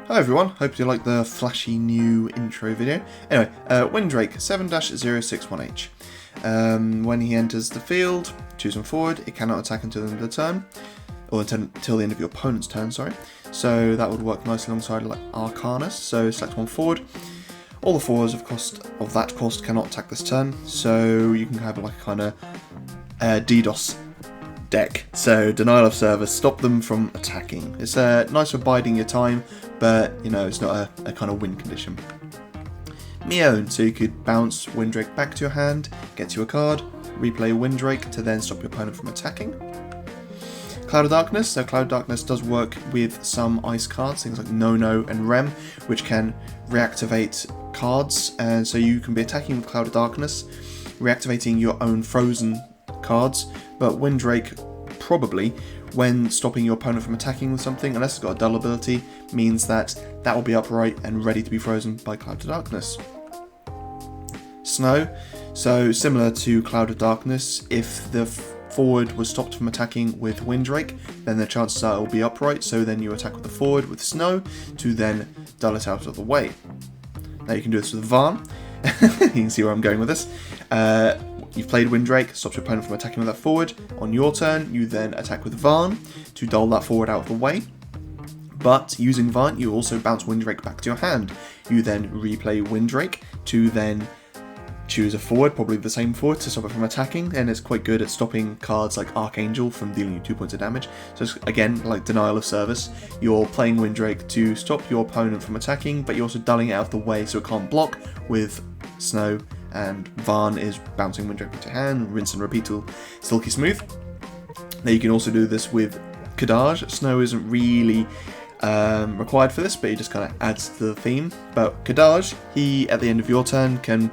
Hi everyone, hope you like the flashy new intro video. Anyway, Wind Drake 7-061H. When he enters the field, choose him forward, it cannot attack until the end of the turn, or until the end of your opponent's turn, sorry. So that would work nicely alongside like Arcanus, so select one forward. All the forwards of that cost cannot attack this turn, so you can have like a kind of DDoS deck. So denial of service, stop them from attacking. It's nice for biding your time, but you know, it's not a kind of win condition. Meown, so you could bounce Wind Drake back to your hand, get you a card, replay Wind Drake to then stop your opponent from attacking. Cloud of Darkness, so Cloud of Darkness does work with some ice cards, things like No and Rem, which can reactivate cards, and so you can be attacking with Cloud of Darkness, reactivating your own frozen cards, but Wind Drake probably, when stopping your opponent from attacking with something, unless it's got a dull ability, means that will be upright and ready to be frozen by Cloud of Darkness. Snow, so similar to Cloud of Darkness, if the forward was stopped from attacking with Wind Drake, then the chances are it will be upright, so then you attack with the forward with Snow to then dull it out of the way. Now you can do this with Vaan. You can see where I'm going with this. You've played Wind Drake, stops your opponent from attacking with that forward. On your turn, you then attack with Vaan to dull that forward out of the way. But using Vaan, you also bounce Wind Drake back to your hand. You then replay Wind Drake to then choose a forward, probably the same forward, to stop it from attacking, and it's quite good at stopping cards like Archangel from dealing you 2 points of damage. So it's, again, like denial of service. You're playing Wind Drake to stop your opponent from attacking, but you're also dulling it out of the way so it can't block with Snow, and Vaan is bouncing Wind Drake into your hand, rinse and repeat till silky smooth. Now you can also do this with Kadaj. Snow isn't really required for this, but it just kind of adds to the theme. But Kadaj, he, at the end of your turn, can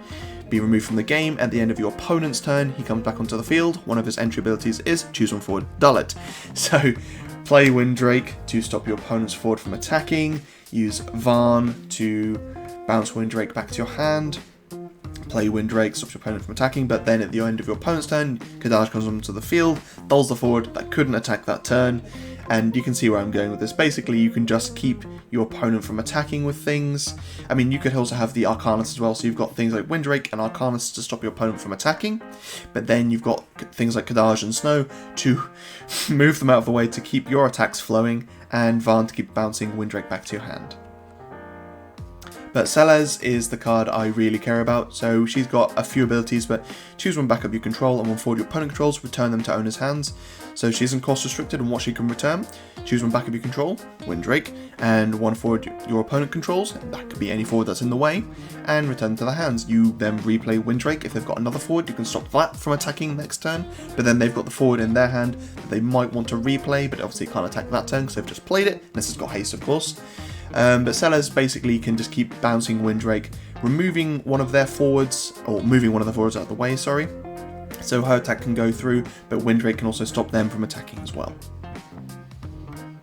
be removed from the game. At the end of your opponent's turn, he comes back onto the field. One of his entry abilities is choose one forward, dull it. So play Wind Drake to stop your opponent's forward from attacking, use Vaan to bounce Wind Drake back to your hand, play Wind Drake, stops your opponent from attacking, but then at the end of your opponent's turn, Kadaj comes onto the field, dulls the forward that couldn't attack that turn, and you can see where I'm going with this. Basically, you can just keep your opponent from attacking with things. I mean, you could also have the Arcanus as well, so you've got things like Wind Drake and Arcanus to stop your opponent from attacking, but then you've got things like Kadaj and Snow to move them out of the way to keep your attacks flowing, and Vaan to keep bouncing Wind Drake back to your hand. But CELES is the card I really care about, so she's got a few abilities, but choose one backup you control and one forward your opponent controls, return them to owner's hands. So she isn't cost restricted on what she can return. Choose one backup you control, Wind Drake, and one forward your opponent controls, that could be any forward that's in the way, and return them to their hands. You then replay Wind Drake. If they've got another forward, you can stop that from attacking next turn, but then they've got the forward in their hand that they might want to replay, but obviously can't attack that turn because they've just played it, unless it's got haste of course. But CELES basically can just keep bouncing Wind Drake, removing one of their forwards, or moving one of the forwards out of the way, sorry. So her attack can go through, but Wind Drake can also stop them from attacking as well.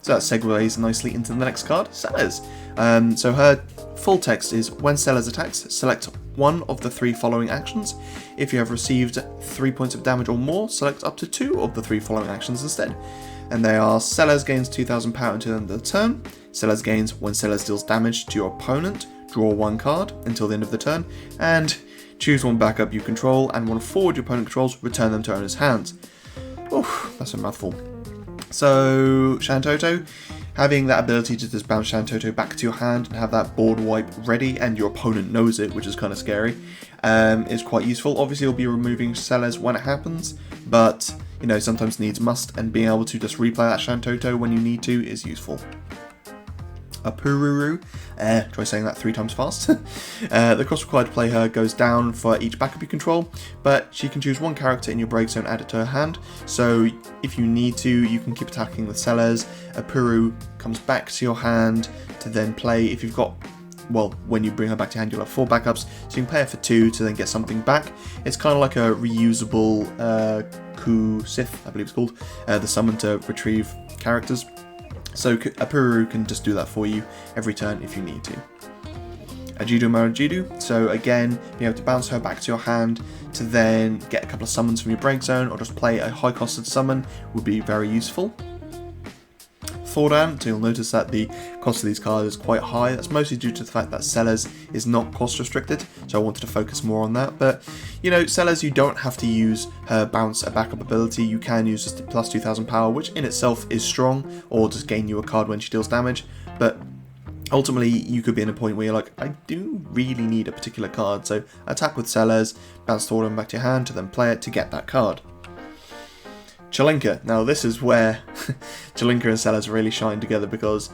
So that segues nicely into the next card, CELES. So her full text is, when CELES attacks, select one of the 3 following actions. If you have received 3 points of damage or more, select up to 2 of the 3 following actions instead. And they are: CELES gains 2,000 power until the end of the turn, CELES gains when CELES deals damage to your opponent, draw 1 card until the end of the turn, and choose one backup you control and one forward your opponent controls, return them to owner's hands. Oof, that's a mouthful. So Shantoto, having that ability to just bounce Shantoto back to your hand and have that board wipe ready and your opponent knows it, which is kind of scary, is quite useful. Obviously you'll be removing CELES when it happens, but you know, sometimes needs must, and being able to just replay that Shantoto when you need to is useful. Apururu, try saying that 3 times fast. The cost required to play her goes down for each backup you control, but she can choose one character in your break zone, add it to her hand, so if you need to, you can keep attacking with CELES. Apuru comes back to your hand to then play. If you've got, well, when you bring her back to hand, you'll have 4 backups, so you can play her for 2 to then get something back. It's kind of like a reusable Ku Sith, I believe it's called, the summon to retrieve characters. So Apuru can just do that for you every turn if you need to. Ajidu Marajidu, so again, being able to bounce her back to your hand to then get a couple of summons from your break zone, or just play a high costed summon would be very useful. Thordan, so you'll notice that the cost of these cards is quite high. That's mostly due to the fact that CELES is not cost restricted, so I wanted to focus more on that. But, you know, CELES, you don't have to use her bounce a backup ability. You can use just the plus 2000 power, which in itself is strong, or just gain you a card when she deals damage. But ultimately, you could be in a point where you're like, I do really need a particular card, so attack with CELES, bounce Thordan back to your hand to then play it to get that card. Chelinka. Now this is where Chelinka and CELES really shine together, because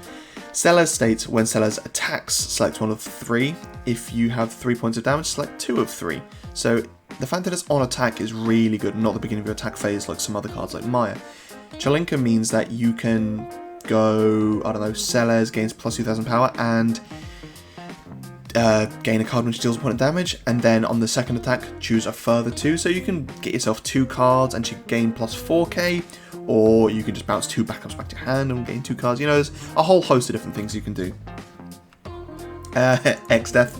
CELES states when CELES attacks, select one of 3. If you have 3 points of damage, select 2 of 3. So the fact that it's on attack is really good, not the beginning of your attack phase like some other cards like Maya. Chelinka means that you can go, I don't know, CELES gains plus 2000 power and gain a card when she deals a point of damage, and then on the second attack choose a further 2, so you can get yourself 2 cards and she gain plus 4k, or you can just bounce 2 backups back to your hand and gain 2 cards. You know, there's a whole host of different things you can do. X-Death.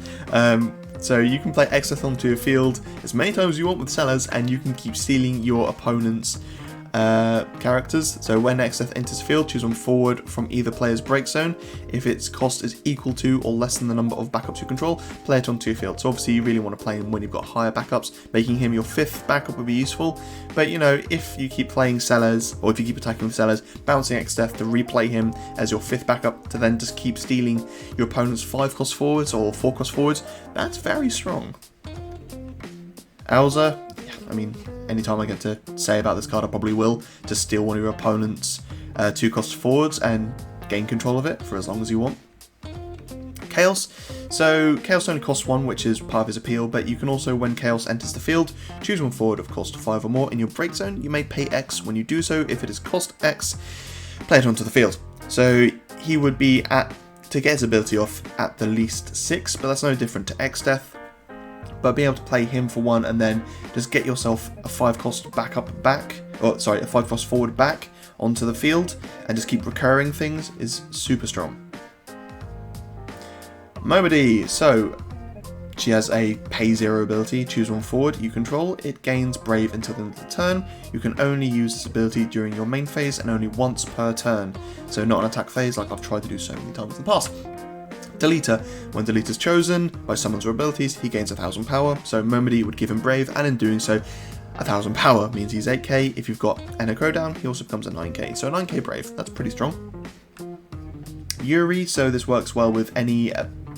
So you can play X-Death onto your field as many times as you want with CELES, and you can keep stealing your opponent's characters. So when X-Death enters field, choose one forward from either player's break zone. If its cost is equal to or less than the number of backups you control, play it onto your field. So obviously you really want to play him when you've got higher backups. Making him your 5th backup would be useful, but you know, if you keep playing CELES, or if you keep attacking with CELES, bouncing X-Death to replay him as your 5th backup to then just keep stealing your opponent's 5 cost forwards or 4 cost forwards, that's very strong. Alza, I mean, anytime I get to say about this card, I probably will. To steal one of your opponent's 2 cost forwards and gain control of it for as long as you want. Chaos. So Chaos only costs 1, which is part of his appeal, but you can also, when Chaos enters the field, choose one forward of cost 5 or more in your break zone. You may pay X when you do so. If it is cost X, play it onto the field. So he would be to get his ability off at the least 6, but that's no different to X-Death. But being able to play him for 1 and then just get yourself a 5 cost backup back, or sorry, a 5 cost forward back onto the field and just keep recurring things is super strong. MOMODI. So she has a pay 0 ability, choose one forward you control. It gains Brave until the end of the turn. You can only use this ability during your main phase and only once per turn. So not an attack phase like I've tried to do so many times in the past. Deleter. When Deleter's chosen by summons or abilities, he gains 1000 power, so MOMODI would give him Brave, and in doing so, 1000 power means he's 8k. If you've got Echo down, he also becomes a 9k, so 9k Brave, that's pretty strong. Yuri, so this works well with any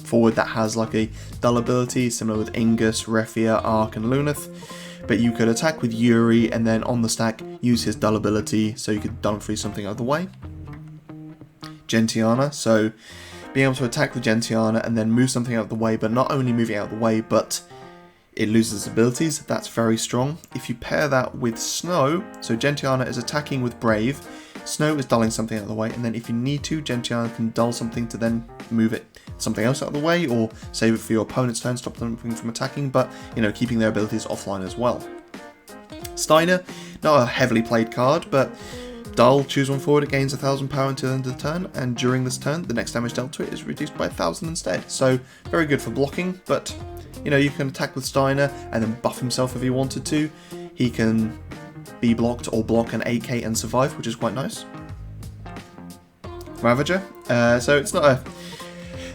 forward that has like a dull ability, similar with Ingus, Refia, Arc, and Luneth. But you could attack with Yuri, and then on the stack, use his dull ability, so you could dull free something out of the way. Gentiana, so being able to attack with Gentiana and then move something out of the way, but not only moving out of the way, but it loses abilities, that's very strong. If you pair that with Snow, so Gentiana is attacking with Brave, Snow is dulling something out of the way, and then if you need to, Gentiana can dull something to then move it something else out of the way, or save it for your opponent's turn, stop them from attacking, but, you know, keeping their abilities offline as well. Steiner, not a heavily played card, but dull, choose one forward, it gains 1000 power until the end of the turn, and during this turn, the next damage dealt to it is reduced by 1000 instead. So, very good for blocking, but, you know, you can attack with Steiner and then buff himself if he wanted to. He can be blocked or block an AK and survive, which is quite nice. Ravager. So it's not a...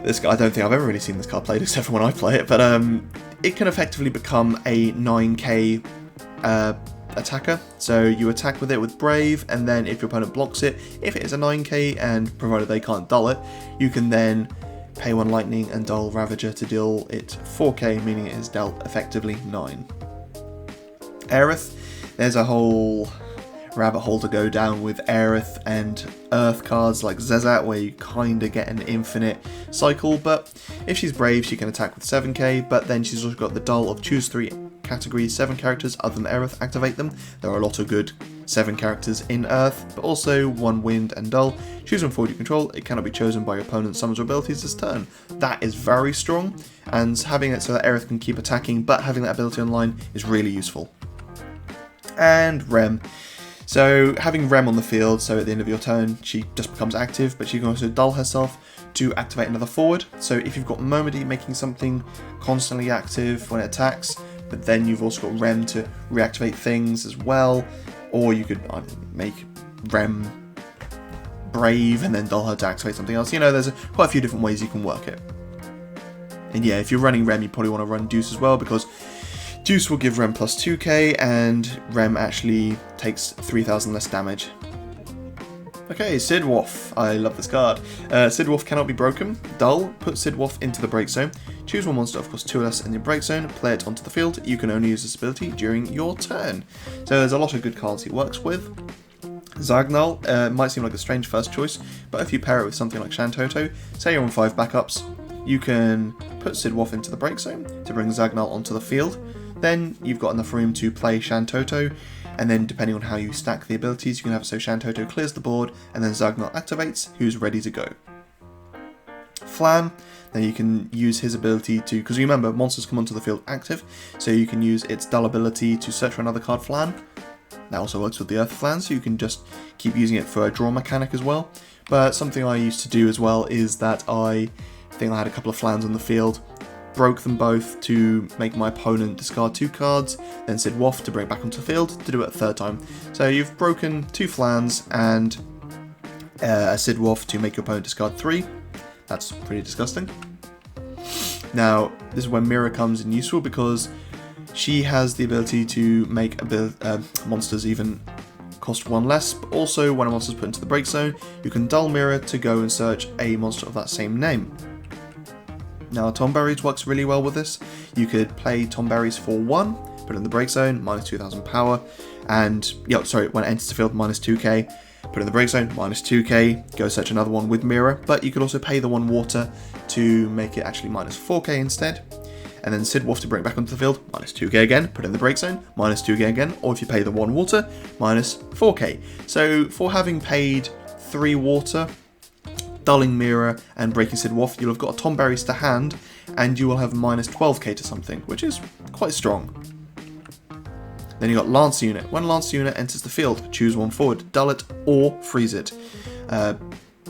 This guy, I don't think I've ever really seen this card played except for when I play it, but it can effectively become a 9k attacker. So you attack with it with Brave, and then if your opponent blocks it, if it is a 9k, and provided they can't dull it, you can then pay 1 lightning and dull Ravager to deal it 4k, meaning it is dealt effectively 9. Aerith. There's a whole rabbit hole to go down with Aerith and Earth cards like Zezat, where you kinda get an infinite cycle, but if she's Brave, she can attack with 7k, but then she's also got the dull of choose 3 categories, 7 characters other than Aerith, activate them. There are a lot of good 7 characters in Earth, but also 1 wind and dull. Choose one forward you control, it cannot be chosen by your opponent's summons or abilities this turn. That is very strong, and having it so that Aerith can keep attacking, but having that ability online is really useful. And Rem. So having Rem on the field, so at the end of your turn she just becomes active, but she can also dull herself to activate another forward. So if you've got MOMODI making something constantly active when it attacks, but then you've also got Rem to reactivate things as well, or you could make Rem Brave and then dull her to activate something else. You know, there's quite a few different ways you can work it. And yeah, if you're running Rem, you probably want to run Deuce as well, because Deuce will give Rem plus 2k, and Rem actually takes 3000 less damage. Okay, Sid WOFF. I love this card. Sid WOFF cannot be broken. Dull. Put Sid WOFF into the break zone. Choose one monster of cost 2 or less in your break zone. Play it onto the field. You can only use this ability during your turn. So there's a lot of good cards he works with. Zagnal might seem like a strange first choice, but if you pair it with something like Shantoto, say you're on 5 backups, you can put Sid WOFF into the break zone to bring Zagnal onto the field. Then you've got enough room to play Shantoto, and then depending on how you stack the abilities, you can have it so Shantoto clears the board, and then Zagnal activates, who's ready to go. Flan, then you can use his ability to, because remember, monsters come onto the field active, so you can use its dull ability to search for another card Flan. That also works with the Earth Flan, so you can just keep using it for a draw mechanic as well. But something I used to do as well is that I think I had a couple of Flans on the field, broke them both to make my opponent discard 2 cards, then Sid WOFF to bring it back onto the field to do it a 3rd time. So you've broken 2 Flans and a Sid WOFF to make your opponent discard 3. That's pretty disgusting. Now, this is when Mira comes in useful, because she has the ability to make monsters even cost 1 less, but also when a monster is put into the break zone, you can dull Mira to go and search a monster of that same name. Now, Tomberries works really well with this. You could play Tomberries for 1, put it in the break zone, minus 2000 power, and, when it enters the field, minus 2k, put it in the break zone, minus 2k, go search another one with Mira, but you could also pay the 1 water to make it actually minus 4k instead. And then Sid WOFF to bring it back onto the field, minus 2k again, put it in the break zone, minus 2k again, or if you pay the 1 water, minus 4k. So for having paid 3 water, dulling Mira and breaking Sid WOFF, you'll have got a Tomberries to hand, and you will have minus 12k to something, which is quite strong. Then you got Lance Unit. When Lance Unit enters the field, choose one forward, dull it or freeze it.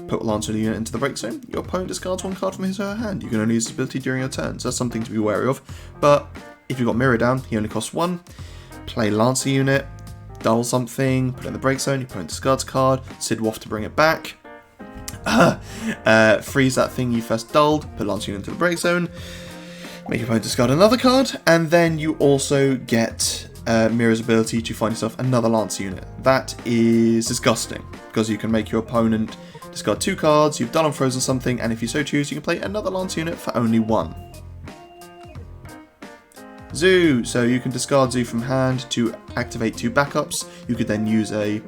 Put Lance Unit into the break zone, your opponent discards 1 card from his or her hand. You can only use this ability during your turn, so that's something to be wary of. But if you've got Mira down, he only costs 1. Play Lancer Unit, dull something, put it in the break zone, your opponent discards a card, Sid WOFF to bring it back. Freeze that thing you first dulled, put Lancer Unit into the break zone, make your opponent discard another card, and then you also get Mira's ability to find yourself another Lancer Unit. That is disgusting, because you can make your opponent discard 2 cards, you've done and frozen something, and if you so choose, you can play another Lance Unit for only 1. Zoo, so you can discard Zoo from hand to activate 2 backups. You could then use a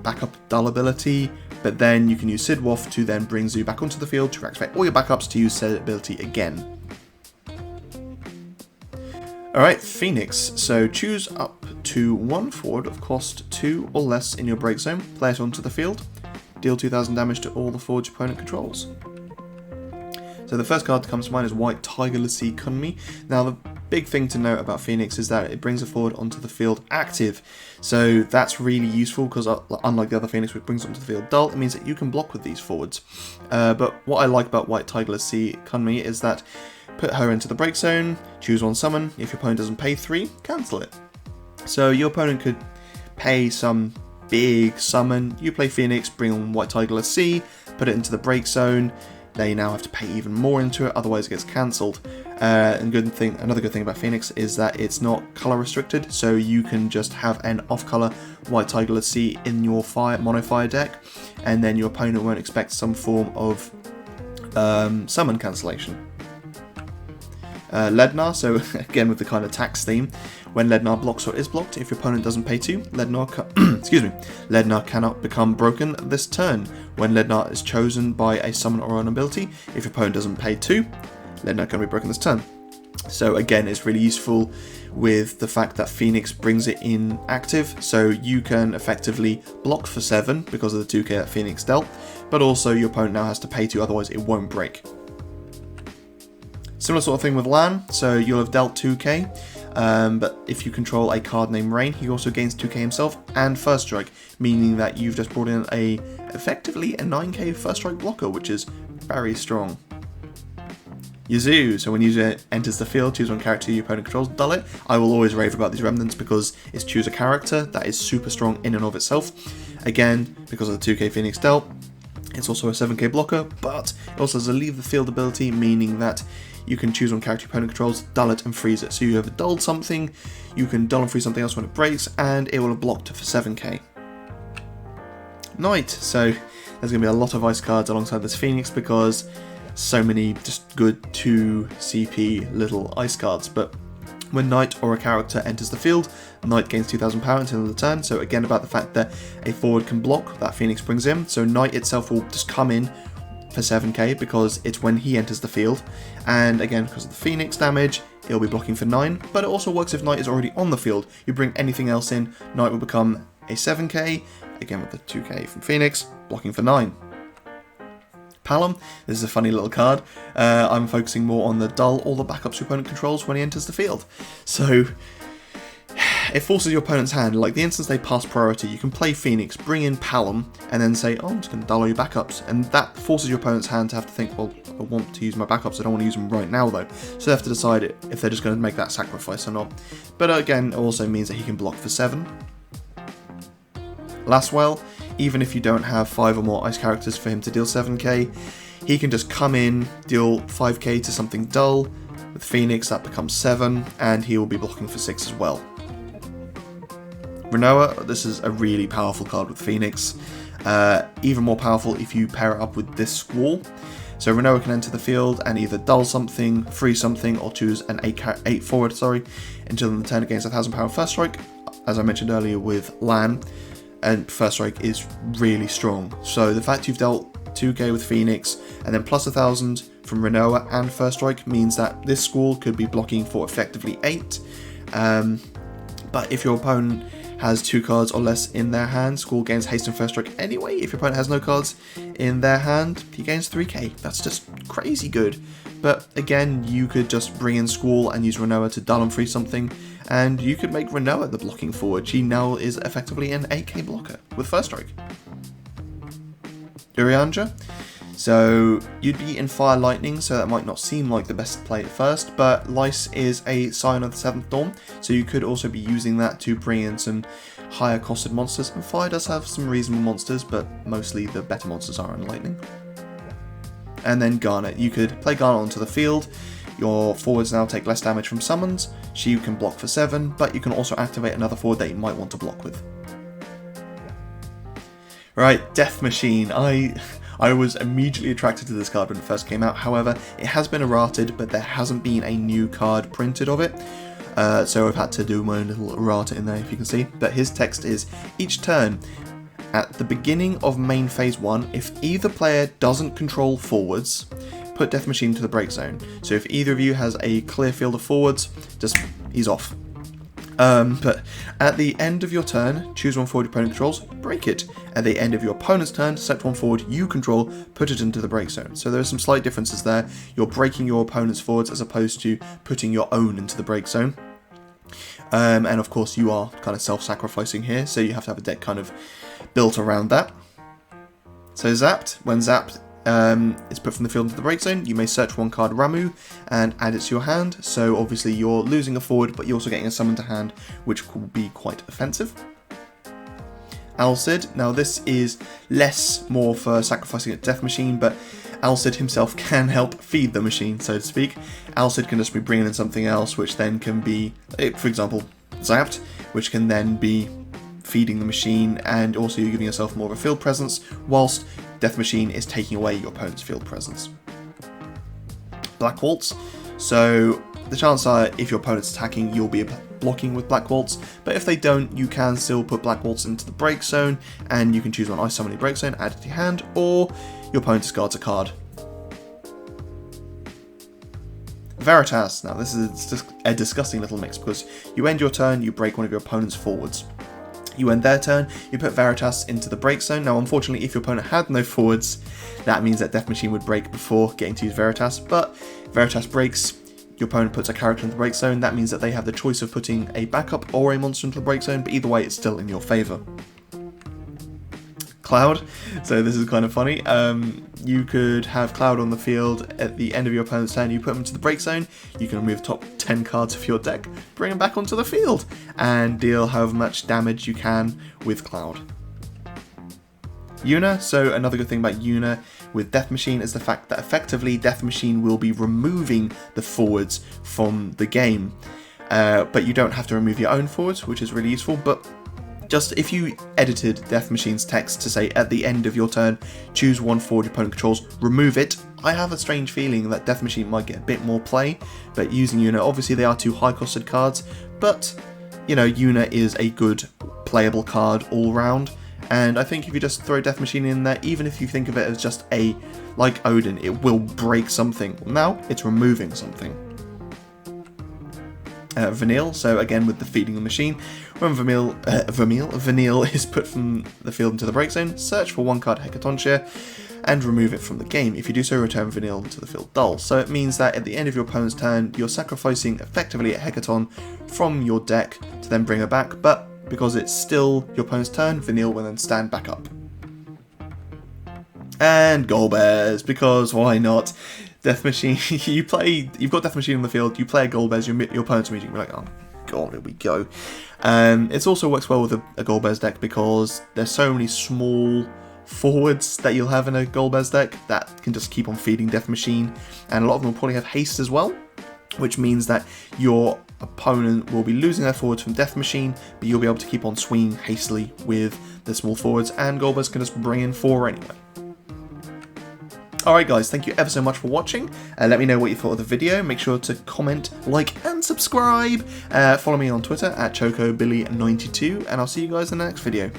backup dull ability, but then you can use Sid WOFF to then bring Zoo back onto the field to activate all your backups to use said ability again. Alright, Phoenix. So choose up to 1 forward of cost 2 or less in your break zone, play it onto the field. Deal 2000 damage to all the forwards your opponent controls. So the first card that comes to mind is White Tiger Lassie Kunmi. Now the big thing to note about Phoenix is that it brings a forward onto the field active. So that's really useful, because unlike the other Phoenix which brings it onto the field dull, it means that you can block with these forwards. But what I like about White Tiger Lassie Kunmi is that put her into the break zone, choose 1 summon, if your opponent doesn't pay 3, cancel it. So your opponent could pay some big summon, you play Phoenix, bring on White Tiger Lassie, put it into the break zone, they now have to pay even more into it, otherwise it gets cancelled. And another good thing about Phoenix is that it's not colour restricted, so you can just have an off-colour White Tiger Lassie in your mono fire deck, and then your opponent won't expect some form of summon cancellation. Lednar, so again with the kind of tax theme, when Lednar blocks or is blocked, if your opponent doesn't pay 2, Lednar cannot become broken this turn. When Lednar is chosen by a summon or an ability, if your opponent doesn't pay 2, Lednar can be broken this turn. So again, it's really useful with the fact that Phoenix brings it in active, so you can effectively block for 7 because of the 2k that Phoenix dealt, but also your opponent now has to pay 2, otherwise it won't break. Similar sort of thing with Lan, so you'll have dealt 2k, but if you control a card named Rain, he also gains 2k himself and First Strike, meaning that you've just brought in effectively a 9k First Strike blocker, which is very strong. Yazoo, so when user enters the field, choose 1 character your opponent controls, dull it. I will always rave about these remnants because it's choose a character that is super strong in and of itself. Again, because of the 2k Phoenix dealt, it's also a 7k blocker, but it also has a leave the field ability, meaning that you can choose one character your opponent controls, dull it and freeze it. So you have dulled something, you can dull and freeze something else when it breaks, and it will have blocked for 7k. Knight, so there's going to be a lot of ice cards alongside this Phoenix because so many just good 2 CP little ice cards. But when Knight or a character enters the field, Knight gains 2000 power until the turn, so again about the fact that a forward can block, that Phoenix brings in, so Knight itself will just come in for 7k because it's when he enters the field, and again because of the Phoenix damage, it'll be blocking for 9, but it also works if Knight is already on the field. You bring anything else in, Knight will become a 7k, again with the 2k from Phoenix, blocking for 9. Palom, this is a funny little card. I'm focusing more on the dull or the backups your opponent controls when he enters the field. So it forces your opponent's hand, like the instance they pass priority, you can play Phoenix, bring in Palom, and then say, oh, I'm just going to dull all your backups. And that forces your opponent's hand to have to think, well, I want to use my backups, I don't want to use them right now though. So they have to decide if they're just going to make that sacrifice or not. But again, it also means that he can block for 7. Laswell, even if you don't have 5 or more ice characters for him to deal 7k, he can just come in, deal 5k to something dull. With Phoenix, that becomes 7, and he will be blocking for 6 as well. Renoa, this is a really powerful card with Phoenix. Even more powerful if you pair it up with this Squall. So Renoa can enter the field and either dull something, freeze something, or choose an 8 forward, until the turn against 1000 power first strike, as I mentioned earlier with Lan. And first strike is really strong. So the fact you've dealt 2k with Phoenix and then plus 1000 from Renoa and first strike means that this Squall could be blocking for effectively 8. But if your opponent has 2 cards or less in their hand, Squall gains haste and first strike anyway. If your opponent has no cards in their hand, he gains 3k. That's just crazy good. But again, you could just bring in Squall and use Renoa to dull and freeze something, and you could make Renoa the blocking forward. She now is effectively an 8k blocker with first strike. Urianger. So you'd be in Fire Lightning, so that might not seem like the best play at first, but Lice is a Scion of the 7th Dawn, so you could also be using that to bring in some higher costed monsters, and Fire does have some reasonable monsters, but mostly the better monsters are in Lightning. And then Garnet. You could play Garnet onto the field, your forwards now take less damage from summons, she can block for 7, but you can also activate another forward that you might want to block with. Right, Death Machine. I was immediately attracted to this card when it first came out, however, it has been errated, but there hasn't been a new card printed of it, so I've had to do my own little errata in there, if you can see. But his text is, each turn, at the beginning of main phase 1, if either player doesn't control forwards, put Death Machine to the break zone. So if either of you has a clear field of forwards, just he's off. But at the end of your turn, choose one forward your opponent controls, break it. At the end of your opponent's turn, select one forward you control, put it into the break zone. So there are some slight differences there. You're breaking your opponent's forwards as opposed to putting your own into the break zone. And of course you are kind of self-sacrificing here, so you have to have a deck kind of built around that. So zapped, when zapped, it's put from the field into the break zone. You may search one card Ramu and add it to your hand, so obviously you're losing a forward, but you're also getting a summon to hand, which could be quite offensive. Alcid, now this is more for sacrificing a Death Machine, but Alcid himself can help feed the machine, so to speak. Alcid can just be bringing in something else, which then can be, for example, zapped, which can then be feeding the machine, and also you're giving yourself more of a field presence, whilst Death Machine is taking away your opponent's field presence. Black Waltz, so the chances are if your opponent's attacking, you'll be blocking with Black Waltz, but if they don't, you can still put Black Waltz into the break zone, and you can choose one Ice Summoning break zone, add it to your hand, or your opponent discards a card. Veritas, now this is just a disgusting little mix, because you end your turn, you break one of your opponent's forwards. You end their turn, you put Veritas into the break zone. Now unfortunately, if your opponent had no forwards, that means that Death Machine would break before getting to use Veritas, but Veritas breaks, your opponent puts a character into the break zone, that means that they have the choice of putting a backup or a monster into the break zone, but either way it's still in your favour. Cloud, so this is kind of funny. You could have Cloud on the field at the end of your opponent's turn, you put them into the break zone, you can remove the top 10 cards of your deck, bring them back onto the field, and deal however much damage you can with Cloud. Yuna. So another good thing about Yuna with Death Machine is the fact that effectively Death Machine will be removing the forwards from the game. But you don't have to remove your own forwards, which is really useful. But just if you edited Death Machine's text to say at the end of your turn, choose one forward your opponent controls, remove it, I have a strange feeling that Death Machine might get a bit more play. But using Yuna, obviously they are two high costed cards, but you know, Yuna is a good playable card all round. And I think if you just throw Death Machine in there, even if you think of it as just like Odin, it will break something. Now it's removing something. Vanille, so again with the feeding the machine, when Vanille is put from the field into the break zone, search for one card Hecatoncheir and remove it from the game. If you do so, return Vanille into the field dull. So it means that at the end of your opponent's turn, you're sacrificing effectively a Hecaton from your deck to then bring her back, but because it's still your opponent's turn, Vanille will then stand back up. And Golbez, because why not? Death Machine, you've got Death Machine on the field, you play a Golbez, your opponent's immediately like, oh god, here we go. It also works well with a Golbez deck because there's so many small forwards that you'll have in a Golbez deck that can just keep on feeding Death Machine, and a lot of them will probably have haste as well, which means that your opponent will be losing their forwards from Death Machine, but you'll be able to keep on swinging hastily with the small forwards, and Golbez can just bring in 4 anyway. Alright guys, thank you ever so much for watching. Let me know what you thought of the video. Make sure to comment, like, and subscribe. Follow me on Twitter at ChocoBilly92, and I'll see you guys in the next video.